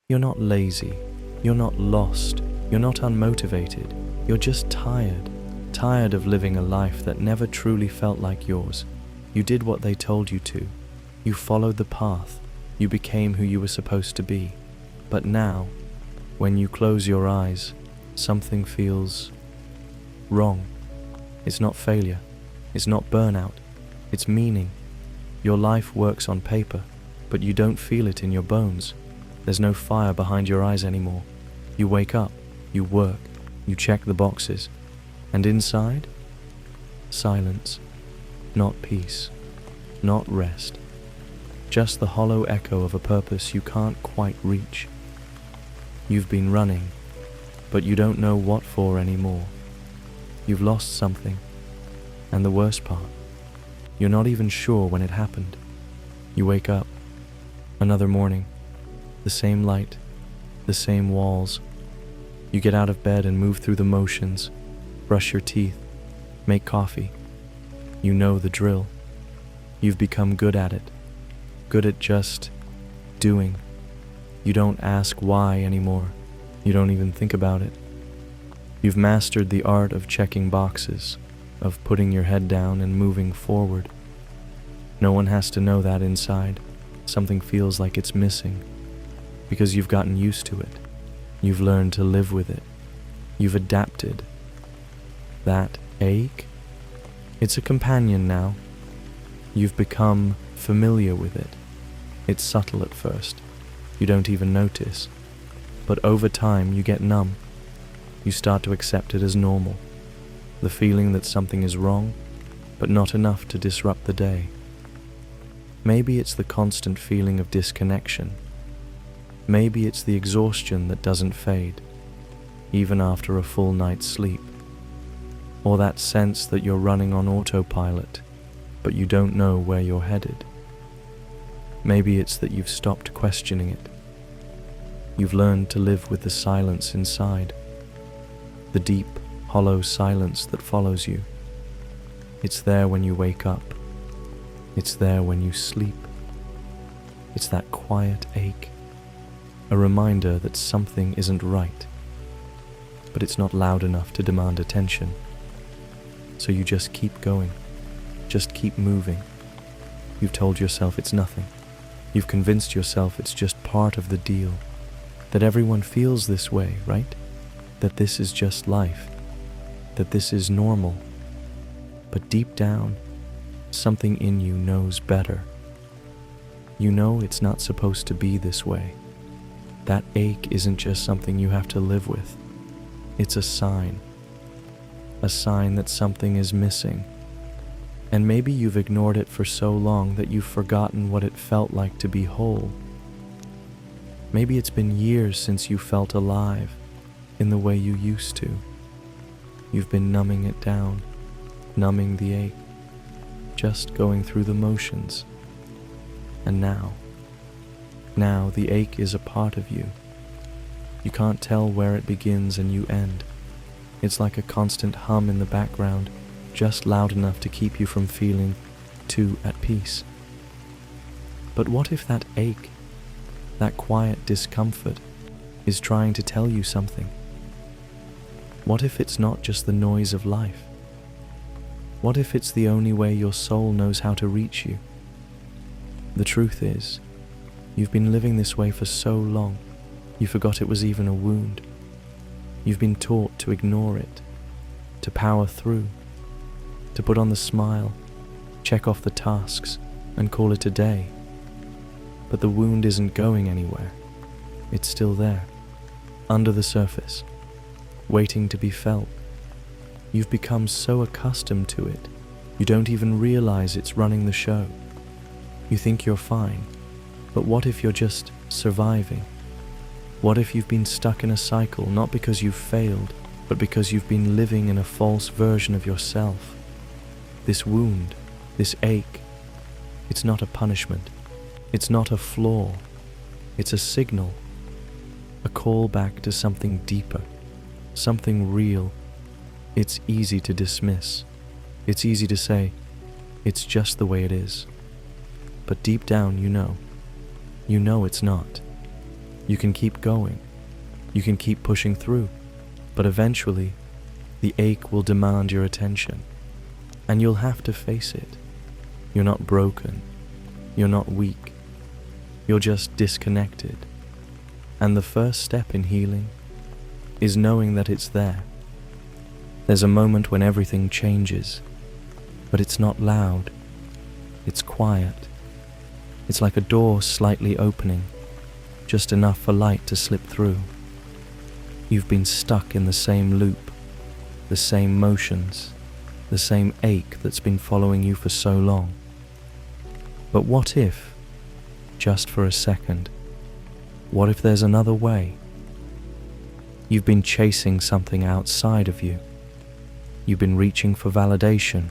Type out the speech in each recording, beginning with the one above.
You're not lazy. You're not lost. You're not unmotivated. You're just tired. Tired of living a life that never truly felt like yours. You did what they told you to. You followed the path. You became who you were supposed to be. But now, when you close your eyes, something feels wrong. It's not failure. It's not burnout. It's meaning. Your life works on paper, but you don't feel it in your bones. There's no fire behind your eyes anymore. You wake up, you work, you check the boxes, and inside, silence, not peace, not rest, just the hollow echo of a purpose you can't quite reach. You've been running, but you don't know what for anymore. You've lost something, and the worst part, you're not even sure when it happened. You wake up, another morning, the same light, the same walls. You get out of bed and move through the motions, brush your teeth, make coffee. You know the drill. You've become good at it, good at just doing. You don't ask why anymore. You don't even think about it. You've mastered the art of checking boxes, of putting your head down and moving forward. No one has to know that inside. Something feels like it's missing, because you've gotten used to it. You've learned to live with it. You've adapted. That ache? It's a companion now. You've become familiar with it. It's subtle at first. You don't even notice. But over time, you get numb. You start to accept it as normal. The feeling that something is wrong, but not enough to disrupt the day. Maybe it's the constant feeling of disconnection. Maybe it's the exhaustion that doesn't fade, even after a full night's sleep. Or that sense that you're running on autopilot, but you don't know where you're headed. Maybe it's that you've stopped questioning it. You've learned to live with the silence inside, the deep, hollow silence that follows you. It's there when you wake up. It's there when you sleep. It's that quiet ache, a reminder that something isn't right, but it's not loud enough to demand attention. So you just keep going, just keep moving. You've told yourself it's nothing. You've convinced yourself it's just part of the deal, that everyone feels this way, right? That this is just life, that this is normal. But deep down, something in you knows better. You know it's not supposed to be this way. That ache isn't just something you have to live with. It's a sign that something is missing. And maybe you've ignored it for so long that you've forgotten what it felt like to be whole. Maybe it's been years since you felt alive in the way you used to. You've been numbing it down, numbing the ache, just going through the motions. And now the ache is a part of you. You can't tell where it begins and you end. It's like a constant hum in the background, just loud enough to keep you from feeling too at peace. But what if that ache, that quiet discomfort, is trying to tell you something? What if it's not just the noise of life? What if it's the only way your soul knows how to reach you? The truth is, you've been living this way for so long, you forgot it was even a wound. You've been taught to ignore it, to power through, to put on the smile, check off the tasks, and call it a day. But the wound isn't going anywhere. It's still there, under the surface, waiting to be felt. You've become so accustomed to it, you don't even realize it's running the show. You think you're fine, but what if you're just surviving? What if you've been stuck in a cycle, not because you've failed, but because you've been living in a false version of yourself? This wound, this ache, it's not a punishment. It's not a flaw. It's a signal, a call back to something deeper, something real. It's easy to dismiss. It's easy to say, it's just the way it is. But deep down, you know it's not. You can keep going. You can keep pushing through. But eventually, the ache will demand your attention. And you'll have to face it. You're not broken. You're not weak. You're just disconnected. And the first step in healing is knowing that it's there. There's a moment when everything changes, but it's not loud. It's quiet. It's like a door slightly opening, just enough for light to slip through. You've been stuck in the same loop, the same motions, the same ache that's been following you for so long. But what if, just for a second, what if there's another way? You've been chasing something outside of you. You've been reaching for validation,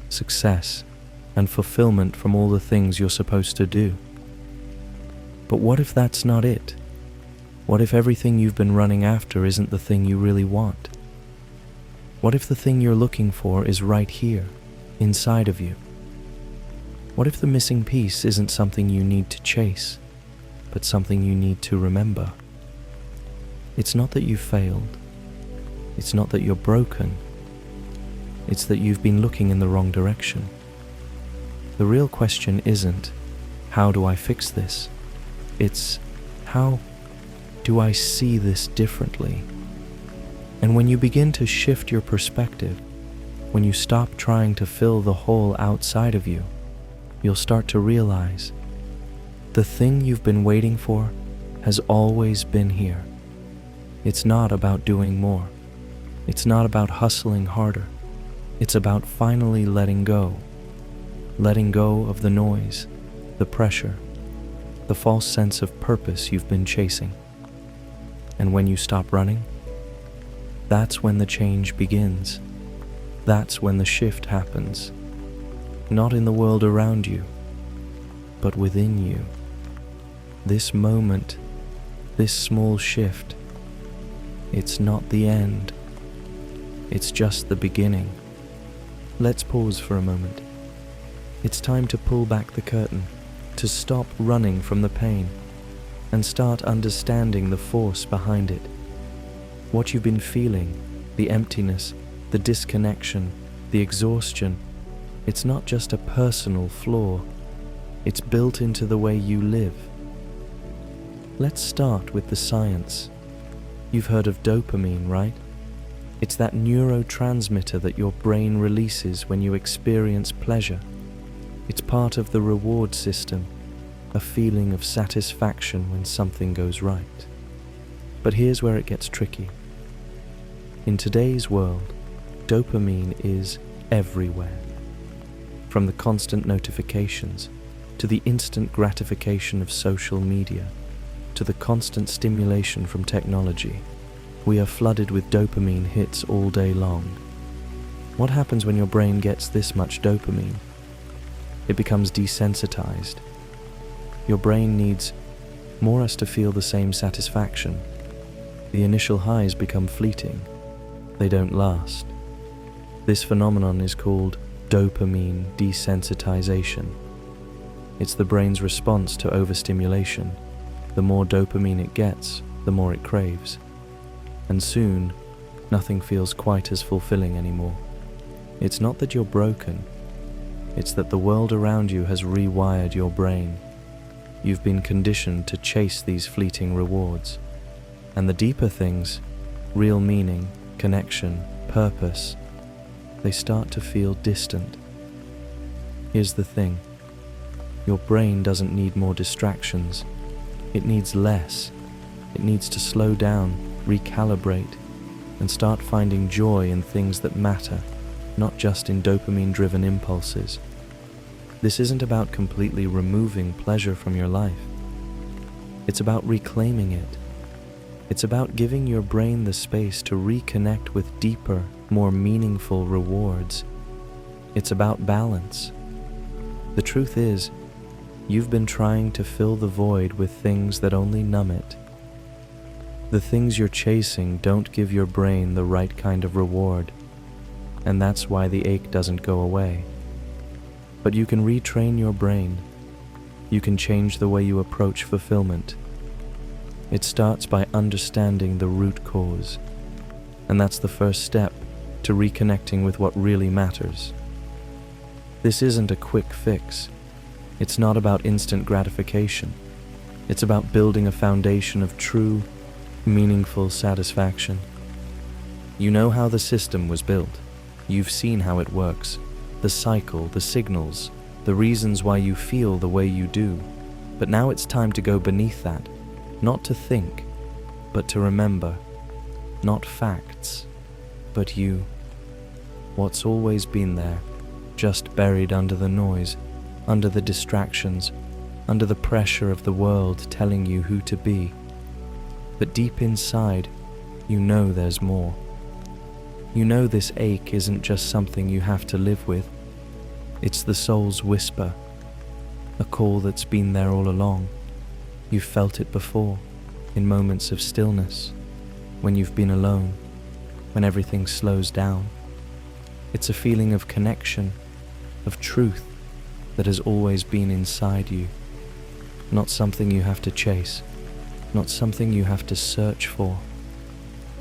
success, and fulfillment from all the things you're supposed to do. But what if that's not it? What if everything you've been running after isn't the thing you really want? What if the thing you're looking for is right here, inside of you? What if the missing piece isn't something you need to chase, but something you need to remember? It's not that you failed. It's not that you're broken. It's that you've been looking in the wrong direction. The real question isn't, how do I fix this? It's, how do I see this differently? And when you begin to shift your perspective, when you stop trying to fill the hole outside of you, you'll start to realize the thing you've been waiting for has always been here. It's not about doing more. It's not about hustling harder. It's about finally letting go of the noise, the pressure, the false sense of purpose you've been chasing. And when you stop running, that's when the change begins. That's when the shift happens. Not in the world around you, but within you. This moment, this small shift, it's not the end. It's just the beginning. Let's pause for a moment. It's time to pull back the curtain, to stop running from the pain, and start understanding the force behind it. What you've been feeling, the emptiness, the disconnection, the exhaustion, it's not just a personal flaw. It's built into the way you live. Let's start with the science. You've heard of dopamine, right? It's that neurotransmitter that your brain releases when you experience pleasure. It's part of the reward system, a feeling of satisfaction when something goes right. But here's where it gets tricky. In today's world, dopamine is everywhere. From the constant notifications, to the instant gratification of social media, to the constant stimulation from technology, we are flooded with dopamine hits all day long. What happens when your brain gets this much dopamine? It becomes desensitized. Your brain needs more us to feel the same satisfaction. The initial highs become fleeting. They don't last. This phenomenon is called dopamine desensitization. It's the brain's response to overstimulation. The more dopamine it gets, the more it craves. And soon, nothing feels quite as fulfilling anymore. It's not that you're broken. It's that the world around you has rewired your brain. You've been conditioned to chase these fleeting rewards. And the deeper things, real meaning, connection, purpose, they start to feel distant. Here's the thing. Your brain doesn't need more distractions. It needs less. It needs to slow down, recalibrate, and start finding joy in things that matter, not just in dopamine-driven impulses. This isn't about completely removing pleasure from your life. It's about reclaiming it. It's about giving your brain the space to reconnect with deeper, more meaningful rewards. It's about balance. The truth is, you've been trying to fill the void with things that only numb it. The things you're chasing don't give your brain the right kind of reward, and that's why the ache doesn't go away. But you can retrain your brain. You can change the way you approach fulfillment. It starts by understanding the root cause, and that's the first step to reconnecting with what really matters. This isn't a quick fix. It's not about instant gratification. It's about building a foundation of true, meaningful satisfaction. You know how the system was built. You've seen how it works, the cycle, the signals, the reasons why you feel the way you do. But now it's time to go beneath that, not to think, but to remember. Not facts, but you. What's always been there, just buried under the noise, under the distractions, under the pressure of the world telling you who to be. But deep inside, you know there's more. You know this ache isn't just something you have to live with. It's the soul's whisper, a call that's been there all along. You've felt it before, in moments of stillness, when you've been alone, when everything slows down. It's a feeling of connection, of truth that has always been inside you. Not something you have to chase, not something you have to search for,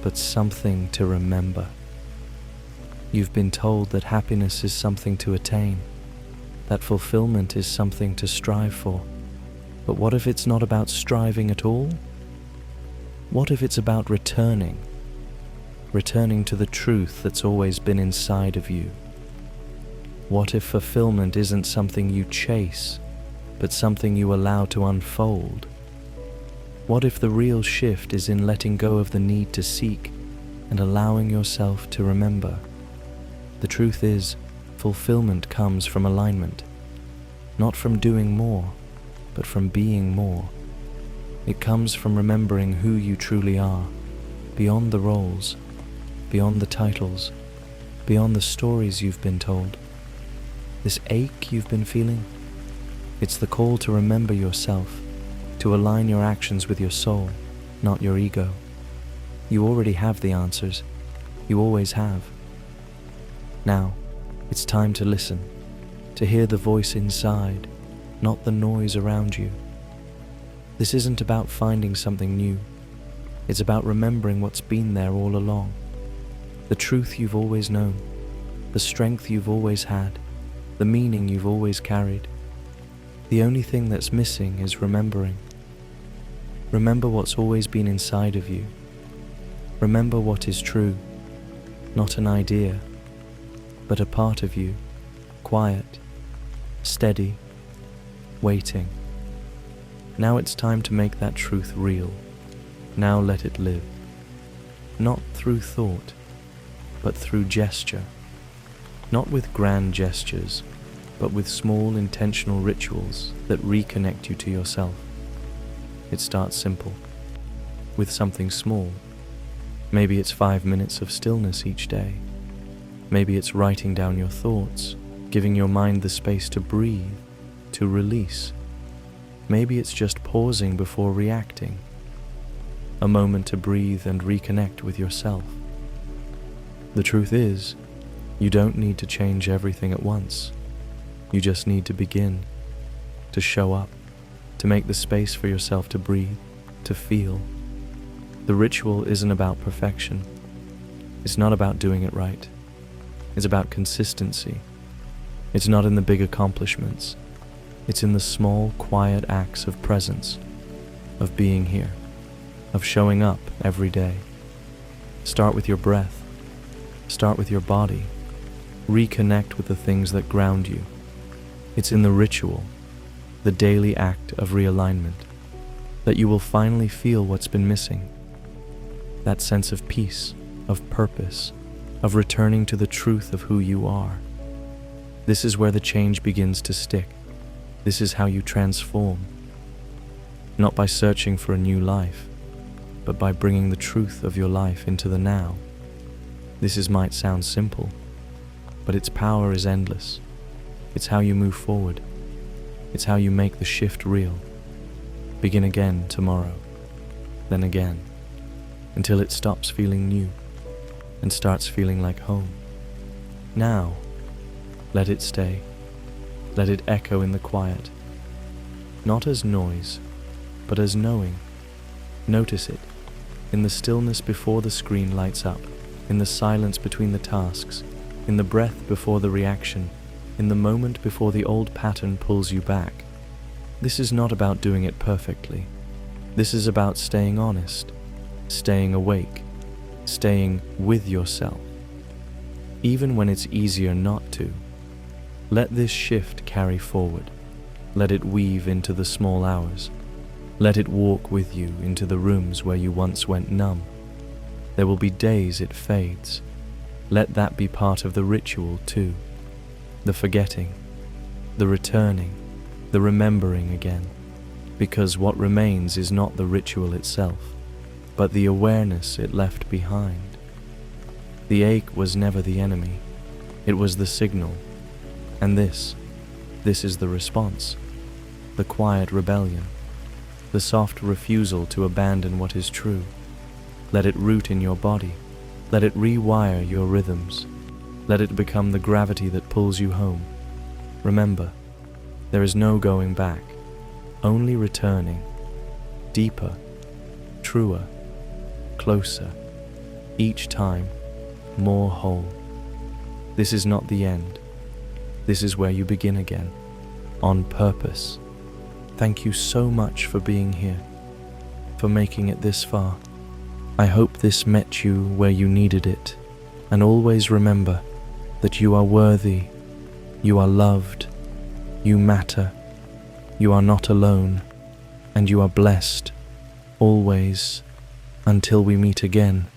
but something to remember. You've been told that happiness is something to attain, that fulfillment is something to strive for. But what if it's not about striving at all? What if it's about returning to the truth that's always been inside of you? What if fulfillment isn't something you chase, but something you allow to unfold? What if the real shift is in letting go of the need to seek and allowing yourself to remember? The truth is, fulfillment comes from alignment, not from doing more, but from being more. It comes from remembering who you truly are, beyond the roles, beyond the titles, beyond the stories you've been told. This ache you've been feeling, it's the call to remember yourself, to align your actions with your soul, not your ego. You already have the answers. You always have. Now, it's time to listen, to hear the voice inside, not the noise around you. This isn't about finding something new. It's about remembering what's been there all along. The truth you've always known, the strength you've always had, the meaning you've always carried. The only thing that's missing is remembering. Remember what's always been inside of you. Remember what is true, not an idea, but a part of you, quiet, steady, waiting. Now it's time to make that truth real. Now let it live. Not through thought, but through gesture. Not with grand gestures, but with small intentional rituals that reconnect you to yourself. It starts simple, with something small. Maybe it's 5 minutes of stillness each day. Maybe it's writing down your thoughts, giving your mind the space to breathe, to release. Maybe it's just pausing before reacting. A moment to breathe and reconnect with yourself. The truth is, you don't need to change everything at once. You just need to begin, to show up, to make the space for yourself to breathe, to feel. The ritual isn't about perfection. It's not about doing it right. It's about consistency. It's not in the big accomplishments. It's in the small, quiet acts of presence, of being here, of showing up every day. Start with your breath. Start with your body. Reconnect with the things that ground you. It's in the ritual, the daily act of realignment, that you will finally feel what's been missing. That sense of peace, of purpose, of returning to the truth of who you are. This is where the change begins to stick. This is how you transform. Not by searching for a new life, but by bringing the truth of your life into the now. Might sound simple, but its power is endless. It's how you move forward. It's how you make the shift real. Begin again tomorrow, then again, until it stops feeling new and starts feeling like home. Now, let it stay. Let it echo in the quiet, not as noise, but as knowing. Notice it, in the stillness before the screen lights up, in the silence between the tasks, in the breath before the reaction, in the moment before the old pattern pulls you back. This is not about doing it perfectly. This is about staying honest, staying awake, staying with yourself, even when it's easier not to. Let this shift carry forward. Let it weave into the small hours. Let it walk with you into the rooms where you once went numb. There will be days it fades. Let that be part of the ritual too. The forgetting, the returning, the remembering again. Because what remains is not the ritual itself, but the awareness it left behind. The ache was never the enemy. It was the signal. And this is the response. The quiet rebellion. The soft refusal to abandon what is true. Let it root in your body. Let it rewire your rhythms. Let it become the gravity that pulls you home. Remember, there is no going back, only returning. Deeper, truer, closer. Each time, more whole. This is not the end. This is where you begin again, on purpose. Thank you so much for being here, for making it this far. I hope this met you where you needed it, and always remember that you are worthy, you are loved, you matter, you are not alone, and you are blessed, always, until we meet again.